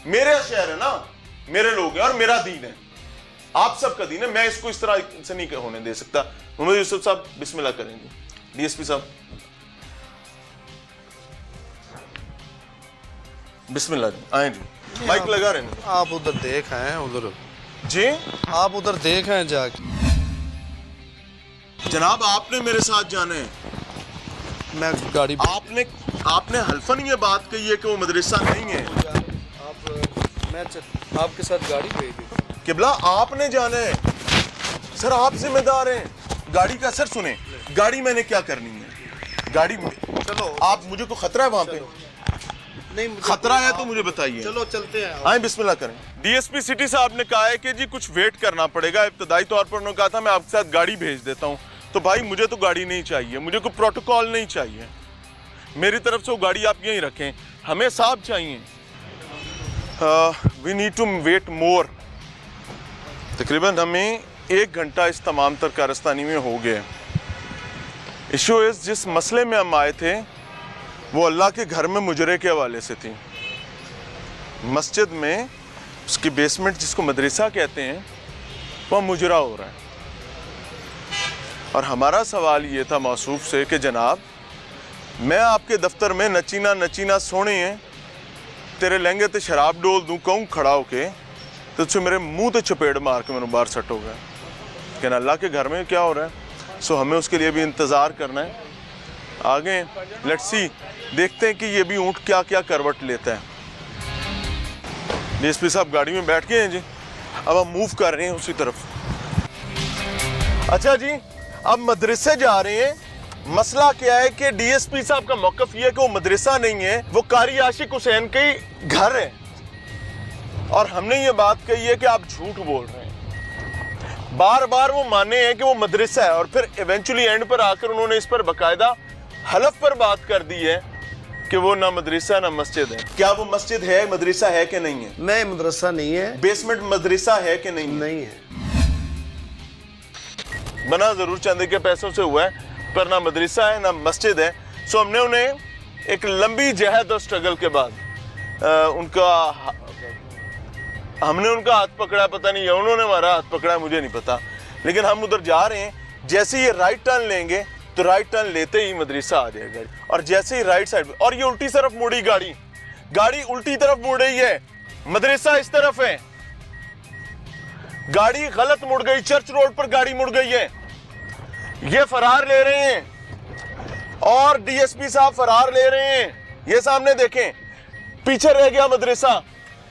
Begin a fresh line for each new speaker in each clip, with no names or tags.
मेरा शहर है ना, मेरे लोग हैं और मेरा दीन है, आप सबका दीन है। मैं इसको इस तरह से नहीं होने दे सकता। मोहम्मद यूसुफ साहब बिस्मिल्लाह करेंगे। डीएसपी साहब बिस्मिल्लाह जी, आए जी, माइक लगा रहे हैं।
आप उधर देख आए हैं, उधर
जी
आप उधर देख आए जाके।
जनाब आपने मेरे साथ जाना है,
मैं गाड़ी
आपने हल्फन ये बात कही है कि वो मदरसा नहीं है।
मैं आपके साथ गाड़ी भेज दी।
किबला आपने जाना है सर, आप जिम्मेदार हैं। गाड़ी का सर सुने, गाड़ी मैंने क्या करनी है, गाड़ी
चलो
आप, मुझे को खतरा है वहां पे?
नहीं,
खतरा है तो मुझे बताइए।
चलो चलते हैं।
आए बिस्मिल्लाह करें। डीएसपी सिटी साहब ने कहा है कि जी कुछ वेट करना पड़ेगा। इब्तदाई तौर पर उन्होंने कहा था मैं आपके साथ गाड़ी भेज देता हूँ। तो भाई मुझे तो गाड़ी नहीं चाहिए, मुझे कोई प्रोटोकॉल नहीं चाहिए, मेरी तरफ से वो गाड़ी आप यहीं रखें, हमें साहब चाहिए। वी नीड टू वेट मोर। तकरीबन हमें 1 घंटा इस तमाम तर कारस्तानी में हो गया। इशू इस जिस मसले में हम आए थे वो अल्लाह के घर में मुजरे के हवाले से थी। मस्जिद में उसकी बेसमेंट जिसको मदरसा कहते हैं वह मुजरा हो रहा है। और हमारा सवाल ये था मौसूफ से कि जनाब मैं आपके दफ्तर में नचीना नचीना सोने हैं, तेरे लहंगे ते शराब डोल दूं कहूँ खड़ा होके तो तुझसे मेरे मुंह ते चपेड़ मार के मैंने बाहर सट हो गया। लेकिन अल्लाह के घर में क्या हो रहा है, सो हमें उसके लिए भी इंतज़ार करना है। आगे लेट्स सी, देखते हैं कि ये भी ऊँट क्या क्या करवट लेता है। डीएसपी साहब गाड़ी में बैठ गए हैं जी, अब हम मूव कर रहे हैं उसी तरफ। अच्छा जी, अब मदरसे जा रहे हैं। मसला क्या है कि डीएसपी साहब का मौकफ ये है कि वो मदरसा नहीं है, वो कारी आशिक हुसैन के घर है। और हमने ये बात कही है कि आप झूठ बोल रहे हैं। बार बार वो माने हैं कि वो मदरसा है और फिर इवेंचुअली एंड पर आकर उन्होंने इस पर बाकायदा हलफ पर बात कर दी है कि वो ना मदरसा ना मस्जिद है। क्या वो मस्जिद है, मदरसा है कि नहीं है?
नहीं, मदरसा नहीं है।
बेसमेंट मदरसा है कि नहीं?
नहीं है।
बना जरूर चांदी के पैसों से हुआ है पर ना मदरसा है ना मस्जिद है। सो हमने उन्हें एक लंबी जहद और स्ट्रगल के बाद हमने उनका हाथ पकड़ा, पता नहीं या उन्होंने हमारा हाथ पकड़ा, मुझे नहीं पता, लेकिन हम उधर जा रहे हैं। जैसे ये राइट टर्न लेंगे तो राइट टर्न लेते ही मदरसा आ जाएगा और जैसे ही राइट साइड और ये उल्टी तरफ मुड़ी गाड़ी उल्टी तरफ मुड़ रही है, मदरसा इस तरफ है, गाड़ी गलत मुड़ गई, चर्च रोड पर गाड़ी मुड़ गई है। ये फरार ले रहे हैं और डीएसपी साहब फरार ले रहे हैं। ये सामने देखें, पीछे रह गया मदरसा।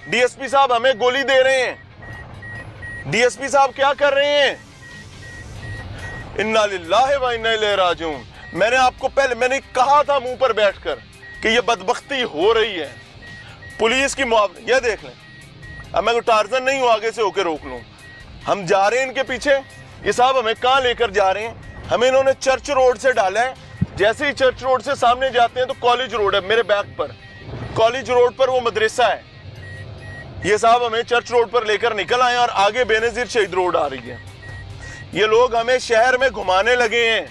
डीएसपी साहब हमें गोली दे रहे हैं। डीएसपी साहब क्या कर रहे हैं? इन्ना लिल्लाहि व इन्ना इलैहि राजिऊन। मैंने आपको मैंने कहा था मुंह पर बैठकर कि ये बदबख्ती हो रही है, पुलिस की मुआवजा। ये देख लें, अब मैं तो टार्जन नहीं हूं आगे से होकर रोक लूं। हम जा रहे हैं इनके पीछे। ये साहब हमें कहां लेकर जा रहे हैं? हमें इन्होंने चर्च रोड से डाला है। जैसे ही चर्च रोड से सामने जाते हैं तो कॉलेज रोड है मेरे बैक पर, कॉलेज रोड पर वो मदरसा है। ये साहब हमें चर्च रोड पर लेकर निकल आए और आगे बेनजीर शहीद रोड आ रही है। ये लोग हमें शहर में घुमाने लगे हैं,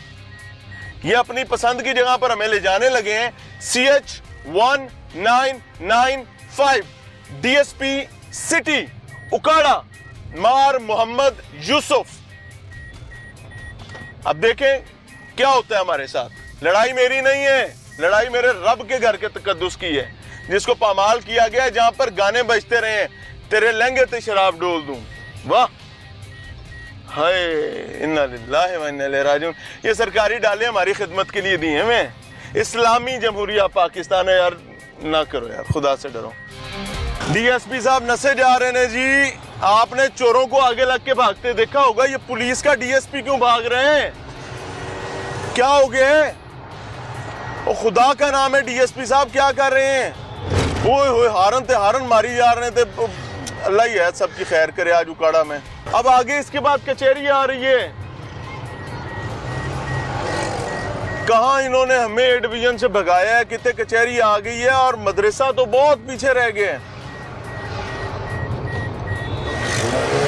ये अपनी पसंद की जगह पर हमें ले जाने लगे हैं। CH 1995 डीएसपी सिटी उकाड़ा मार मोहम्मद यूसुफ। अब देखें क्या होता है हमारे साथ। लड़ाई मेरी नहीं है, लड़ाई मेरे रब के घर के तकद्दुस की है, जिसको पामाल किया गया है, जहां पर गाने बजते रहे, तेरे लहंगे ते शराब डोल दूं। वाह, हाय, इन्ना लिल्लाहि व इन्ना इलैहि राजिऊन। ये सरकारी डाले हमारी खिदमत के लिए दी हैं। मैं इस्लामी जमहूरिया पाकिस्तान है यार, ना करो यार, खुदा से डरो। डीएसपी साहब नशे जा रहे हैं जी। आपने चोरों को आगे लग के भागते देखा होगा। ये पुलिस का डीएसपी क्यों भाग रहे हैं? क्या हो गया है? ओ खुदा का नाम है, डीएसपी साहब क्या कर रहे हैं? ओए होए, हारन ते हारन मारी जा रहे थे। अल्लाह ही है सबकी खैर करे आज उकाड़ा में। अब आगे इसके बाद कचहरी आ रही है। कहां इन्होंने हमें ए डिवीजन से भगाया है, कितने कचहरी आ गई है और मदरसा तो बहुत पीछे रह गए।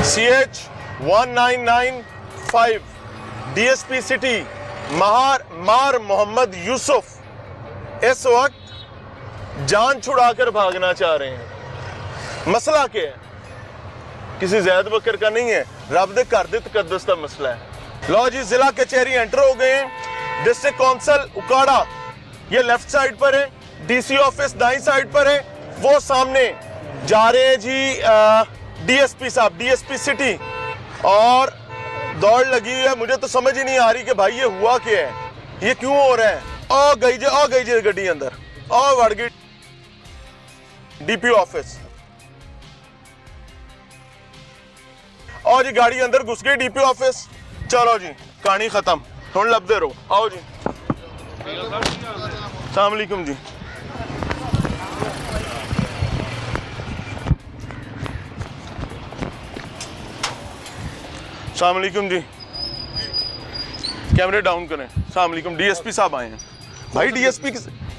CH 1995 डीएसपी सिटी मार मोहम्मद यूसुफ इस वक्त जान छुड़ाकर भागना चाह रहे हैं। मसला क्या है? किसी जैद बकर का नहीं है, रब दे घर दे तकद्दुस का मसला है। लो जी, जिला कचहरी एंटर हो गए हैं। डिस्ट्रिक्ट काउंसिल उकाड़ा ये लेफ्ट साइड पर है, डीसी ऑफिस दाई साइड पर है, वो सामने जा रहे हैं जी डीएसपी साहब, डीएसपी सिटी। और दौड़ लगी हुई है, मुझे तो समझ ही नहीं आ रही कि भाई ये हुआ क्या है, ये क्यों हो रहा है। ओ गई जे गड्डी अंदर, ओ वड़ गई डीपी ऑफिस। आओ जी, गाड़ी अंदर घुस गई डीपी ऑफिस। चलो जी, कहानी खत्म, हुण लभदे रहो। आओ जी, अस्सलाम वालेकुम जी। अस्सलाम वालेकुम जी, कैमरे डाउन करें। अस्सलाम वालेकुम, डीएसपी साहब आए हैं भाई।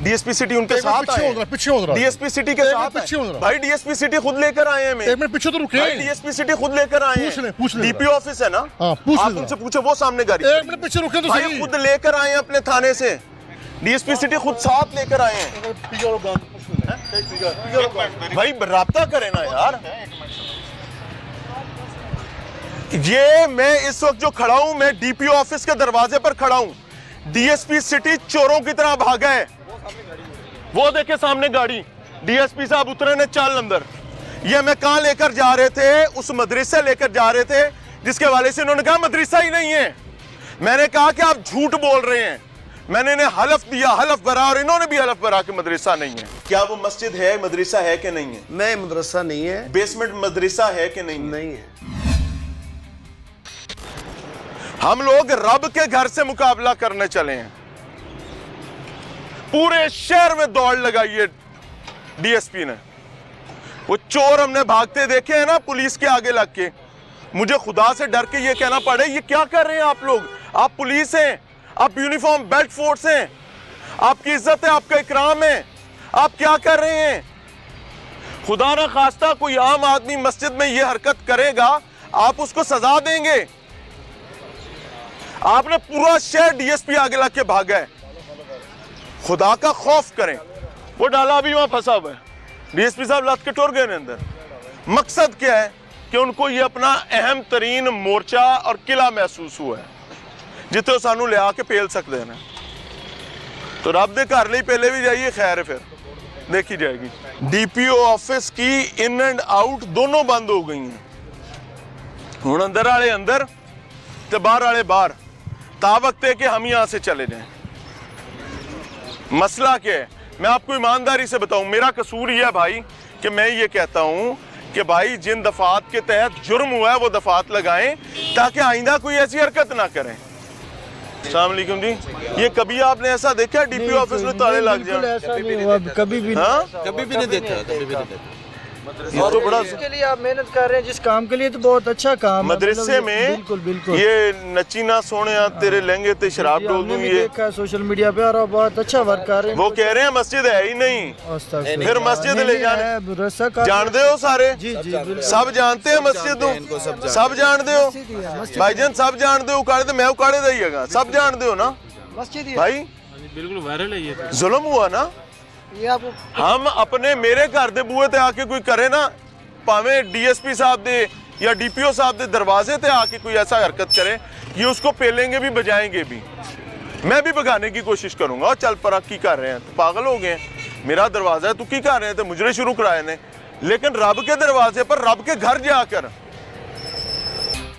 डीएसपी सिटी उनके साथ आए हैं।
पीछे हो रहा
डीएसपी सिटी के साथ
पीछे हो
है
रहा।
भाई। डीएसपी सिटी खुद लेकर आए हैं।
एक मिनट पीछे तो रुके।
भाई डीएसपी सिटी खुद लेकर आए हैं।
पूछ ले
डीपी ऑफिस है ना,
हाँ, पूछ ले
आप
जरा।
उनसे पूछो, वो सामने गाड़ी।
एक मिनट पीछे रुके तो
भाई
सही।
खुद लेकर आए हैं अपने थाने से, डीएसपी सिटी खुद साथ लेकर आए हैं। भाई राब्ता करें ना यार। ये मैं इस वक्त जो खड़ा हूं, मैं डीपी ऑफिस के दरवाजे पर खड़ा हूं। डीएसपी सिटी चोरों की तरह भागा है। वो देखे सामने गाड़ी, डीएसपी साहब उतरे ने, चल अंदर। ये मैं कहां लेकर जा रहे थे, उस मदरसे लेकर जा रहे थे जिसके वाले से इन्होंने कहा मदरसा ही नहीं है। मैंने कहा कि आप झूठ बोल रहे हैं। मैंने इन्हें हलफ दिया, हलफ भरा, और इन्होंने भी हलफ भरा कि मदरसा नहीं है। क्या वो मस्जिद है, मदरसा है कि नहीं है?
नहीं, मदरसा नहीं है।
बेसमेंट मदरसा है कि नहीं है?
नहीं है।
हम लोग रब के घर से मुकाबला करने चले हैं। पूरे शहर में दौड़ लगाई है डीएसपी ने। वो चोर हमने भागते देखे हैं ना पुलिस के आगे लग के। मुझे खुदा से डर के ये कहना पड़े, ये क्या कर रहे हैं आप लोग? आप पुलिस हैं, आप यूनिफॉर्म बेल्ट फोर्स हैं, आपकी इज्जत है, आपका इकराम है, आप क्या कर रहे हैं? खुदा ना खास्ता कोई आम आदमी मस्जिद में ये हरकत करेगा, आप उसको सजा देंगे। आपने पूरा शहर डीएसपी आगे लग के भागा है। खुदा का खौफ करें। वो डाला अभी वहां फंसा हुआ है, डीएसपी साहब लत के टोर गए अंदर। मकसद क्या है कि उनको ये अपना अहम तरीन मोर्चा और किला महसूस हुआ है जिथे सानू लिया के पेल सकते हैं। तो रब दे घर लिए पहले भी जाइए, खैर है, फिर देखी जाएगी। डीपीओ ऑफिस की इन एंड आउट दोनों बंद हो गई हैं। हुण अंदर वाले अंदर ते बाहर वाले बाहर, ता वक्त है कि हम यहां से चले जाएं। मसला क्या है, मैं आपको ईमानदारी से बताऊं, मेरा कसूर यह है भाई कि मैं ये कहता हूं कि भाई जिन दफात के तहत जुर्म हुआ है वो दफात लगाएं ताकि आइंदा कोई ऐसी हरकत ना करें। अस्सलाम वालेकुम जी, ये कभी आपने ऐसा देखा डीपी ऑफिस में ताले लग जाए?
ऐसा नहीं हुआ कभी भी।
हाँ,
कभी भी नहीं देखा, कभी भी नहीं देखा।
ये तो बड़ा
इसके लिए आप मेहनत कर रहे हैं जिस काम के लिए, तो बहुत अच्छा काम है।
मदरसे
मतलब
में
बिल्कुल बिल्कुल
ये नची ना सोने तेरे लहंगे ते शराब डोल दूं,
हमने भी
ये
देखा है सोशल मीडिया पे, और बहुत अच्छा वर्क कर रहे हैं।
वो कह रहे हैं मस्जिद है ही नहीं, फिर मस्जिद ले जाने। जानते हो सारे?
जी जी बिल्कुल।
सब जानते हैं मस्जिद नूं? सब जानते हो भाईजान, सब जानते हो। उकाड़े तो मैं उकाड़े दईएगा, सब जानते हो ना
मस्जिद
भाई?
बिल्कुल वायरल है ये तो।
जुल्म हुआ ना।
ये आपको
हम अपने मेरे घर दे बूहे ते आके कोई करे ना, भावें डीएसपी साहब दे या डीपीओ साहब दे दरवाजे ते आके कोई ऐसा हरकत करे, ये उसको पेलेंगे भी, बजाएंगे भी। मैं भी भगाने की कोशिश करूंगा। और चल पर की कर रहे हैं, तो पागल हो गए, मेरा दरवाजा है, तू की कर रहे हैं, तो मुजरे शुरू कराए ने। लेकिन रब के दरवाजे पर, रब के घर जाकर